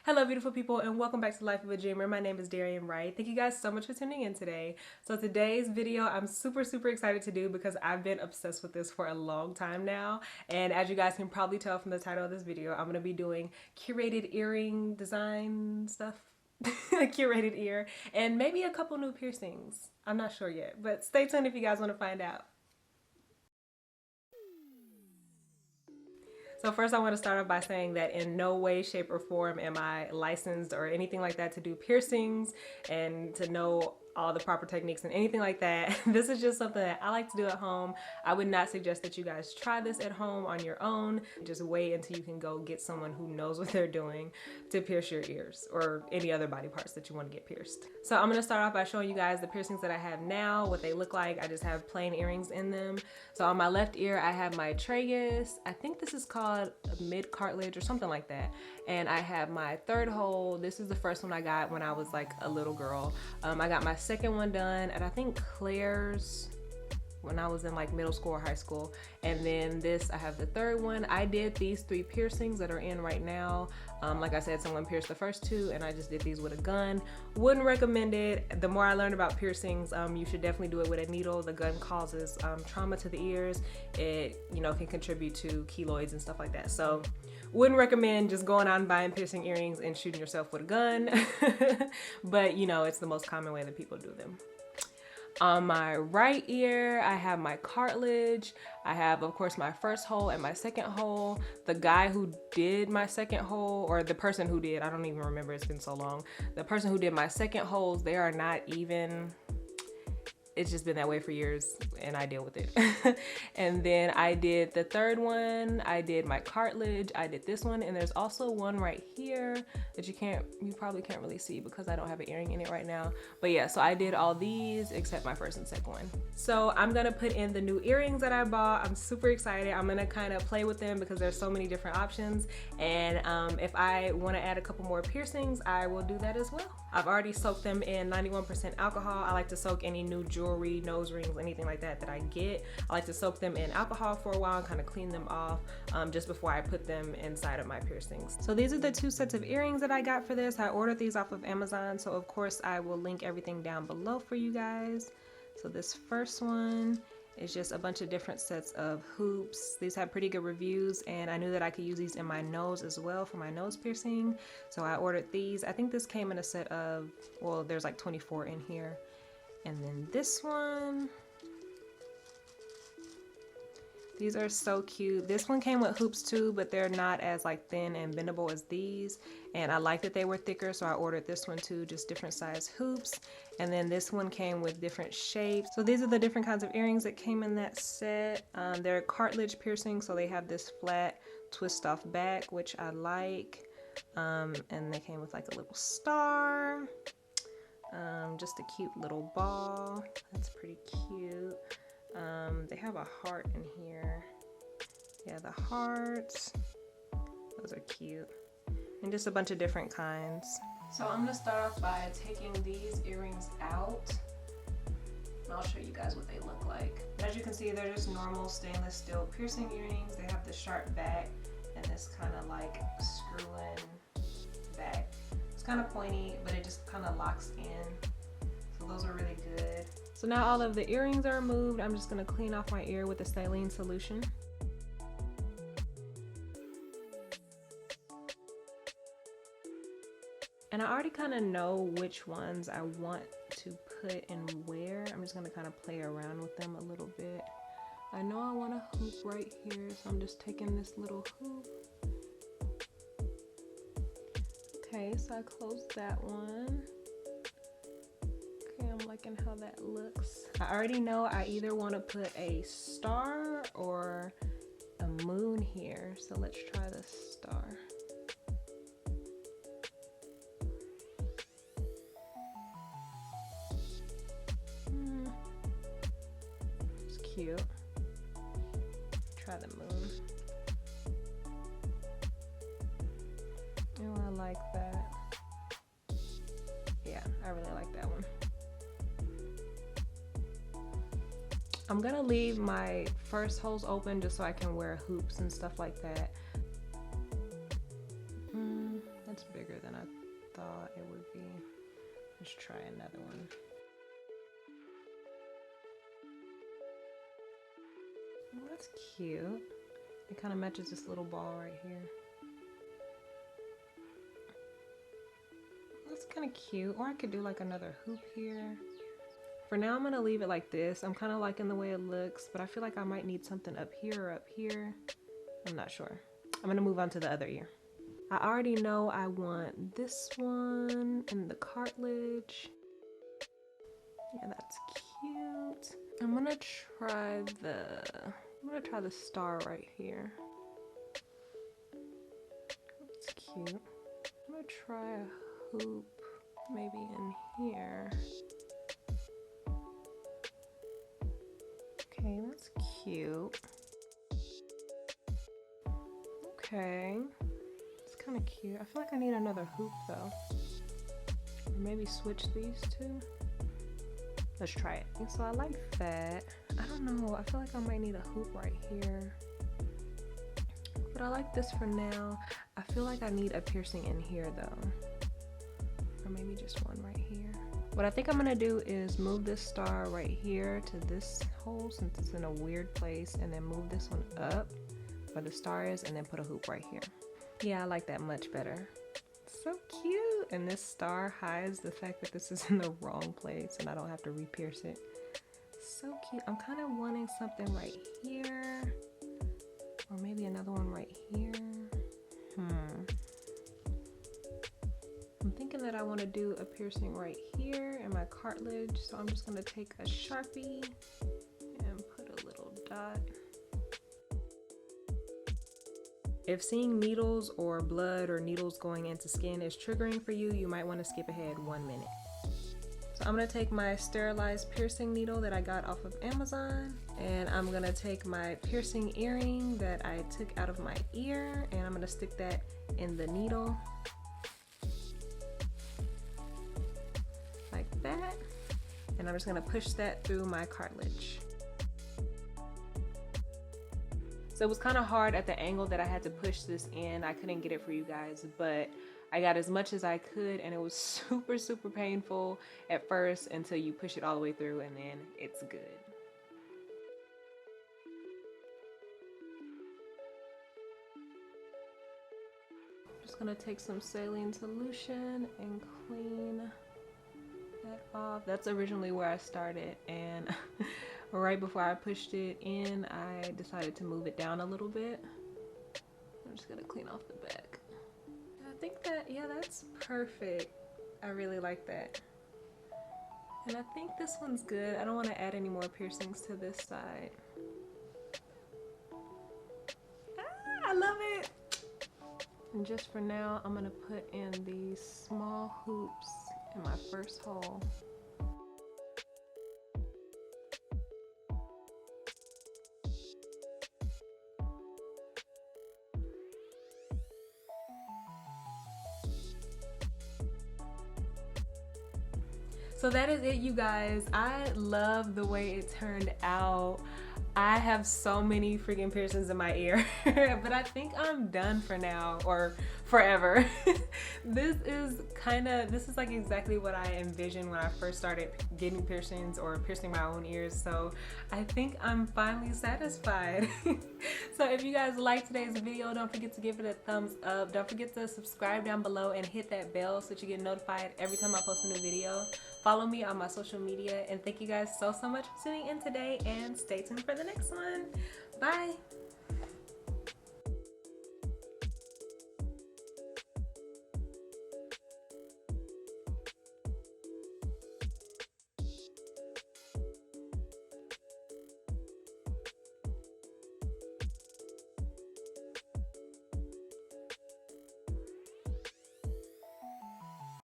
Hello beautiful people and welcome back to Life of a Dreamer. My name is Darian Wright. Thank you guys so much for tuning in today. So today's video I'm super excited to do because I've been obsessed with this for a long time now, and as you guys can probably tell from the title of this video, I'm going to be doing curated earring design stuff. Curated ear and maybe a couple new piercings. I'm not sure yet, but stay tuned if you guys want to find out. So first I want to start off by saying that in no way, shape, or form am I licensed or anything like that to do piercings and to know all the proper techniques and anything like that. This is just something that I like to do at home. I would not suggest that you guys try this at home on your own. Just wait until you can go get someone who knows what they're doing to pierce your ears or any other body parts that you want to get pierced. So I'm going to start off by showing you guys the piercings that I have now, what they look like. I just have plain earrings in them. So on my left ear I have my tragus. I think this is called a mid cartilage or something like that. And I have my third hole. This is the first one I got when I was like a little girl. I got my second one done at I think Claire's when I was in like middle school or high school, and then this I have the third one. I did these 3 piercings that are in right now. Like I said, someone pierced the first 2 and I just did these with a gun. Wouldn't recommend it. The more I learned about piercings, you should definitely do it with a needle. The gun causes trauma to the ears. It, you know, can contribute to keloids and stuff like that. So wouldn't recommend just going out and buying piercing earrings and shooting yourself with a gun. But you know, it's the most common way that people do them. On my right ear, I have my cartilage. I have, of course, my first hole and my second hole. The guy who did my second hole, or the person who did, I don't even remember, it's been so long. The person who did my second holes, they are not even, it's just been that way for years and I deal with it. And then I did the third one, I did my cartilage, I did this one, and there's also one right here that you probably can't really see because I don't have an earring in it right now. But yeah, so I did all these except my first and second one. So I'm gonna put in the new earrings that I bought. I'm super excited. I'm gonna kind of play with them because there's so many different options. And if I wanna add a couple more piercings, I will do that as well. I've already soaked them in 91% alcohol. I like to soak any new jewelry, nose rings, anything like that I get. I like to soak them in alcohol for a while and kind of clean them off just before I put them inside of my piercings. So these are the 2 sets of earrings that I got for this. I ordered these off of Amazon, so of course I will link everything down below for you guys. So this first one is just a bunch of different sets of hoops. These have pretty good reviews, and I knew that I could use these in my nose as well for my nose piercing. So I ordered these. I think this came in a set of, well, there's like 24 in here. And then this one. These are so cute. This one came with hoops too, but they're not as like thin and bendable as these. And I like that they were thicker, so I ordered this one too, just different size hoops. And then this one came with different shapes. So these are the different kinds of earrings that came in that set. They're cartilage piercing, so they have this flat twist off back, which I like. And they came with like a little star. Just a cute little ball. That's pretty cute. They have a heart in here. Yeah, the hearts. Those are cute. And just a bunch of different kinds. So I'm gonna start off by taking these earrings out. And I'll show you guys what they look like. As you can see, they're just normal stainless steel piercing earrings. They have the sharp back and this kind of like screw-in back. It's kind of pointy, but it just kind of locks in. So those are really good. So now all of the earrings are removed. I'm just gonna clean off my ear with a saline solution. And I already kind of know which ones I want to put and where. I'm just gonna kind of play around with them a little bit. I know I want a hoop right here, so I'm just taking this little hoop. Okay, so I closed that one. I'm liking how that looks. I already know I either want to put a star or a moon here, so let's try the star. It's cute. Try the moon. Oh, I like that. Yeah, I really like that one. I'm gonna leave my first holes open just so I can wear hoops and stuff like that. That's bigger than I thought it would be. Let's try another one. Oh, that's cute. It kind of matches this little ball right here. That's kind of cute. Or I could do like another hoop here. For now, I'm gonna leave it like this. I'm kind of liking the way it looks, but I feel like I might need something up here or up here. I'm not sure. I'm gonna move on to the other ear. I already know I want this one and the cartilage. Yeah, that's cute. I'm gonna try the star right here. That's cute. I'm gonna try a hoop maybe in here. Okay, that's cute. Okay. Kind of cute. I feel like I need another hoop though. Or maybe switch these two. Let's try it. And so I like that. I don't know. I feel like I might need a hoop right here. But I like this for now. I feel like I need a piercing in here though. Or maybe just one right here. What I think I'm gonna do is move this star right here to this hole since it's in a weird place, and then move this one up where the star is, and then put a hoop right here. Yeah, I like that much better. So cute! And this star hides the fact that this is in the wrong place and I don't have to re-pierce it. So cute. I'm kind of wanting something right here. Or maybe another one right here. I'm thinking that I want to do a piercing right here in my cartilage. So I'm just going to take a Sharpie and put a little dot. If seeing needles or blood or needles going into skin is triggering for you, you might want to skip ahead 1 minute. So I'm going to take my sterilized piercing needle that I got off of Amazon, and I'm going to take my piercing earring that I took out of my ear, and I'm going to stick that in the needle like that, and I'm just going to push that through my cartilage. So it was kind of hard at the angle that I had to push this in. I couldn't get it for you guys, but I got as much as I could, and it was super, super painful at first until you push it all the way through, and then it's good. Just gonna take some saline solution and clean that off. That's originally where I started, and right before I pushed it in, I decided to move it down a little bit. I'm just gonna clean off the back. I think that, yeah, that's perfect. I really like that. And I think this one's good. I don't want to add any more piercings to this side. I love it. And just for now, I'm gonna put in these small hoops in my first hole. So that is it, you guys. I love the way it turned out. I have so many freaking piercings in my ear, but I think I'm done for now, or forever. This is like exactly what I envisioned when I first started getting piercings or piercing my own ears. So I think I'm finally satisfied. So if you guys liked today's video, don't forget to give it a thumbs up. Don't forget to subscribe down below and hit that bell so that you get notified every time I post a new video. Follow me on my social media, and thank you guys so much for tuning in today, and stay tuned for the next one. Bye.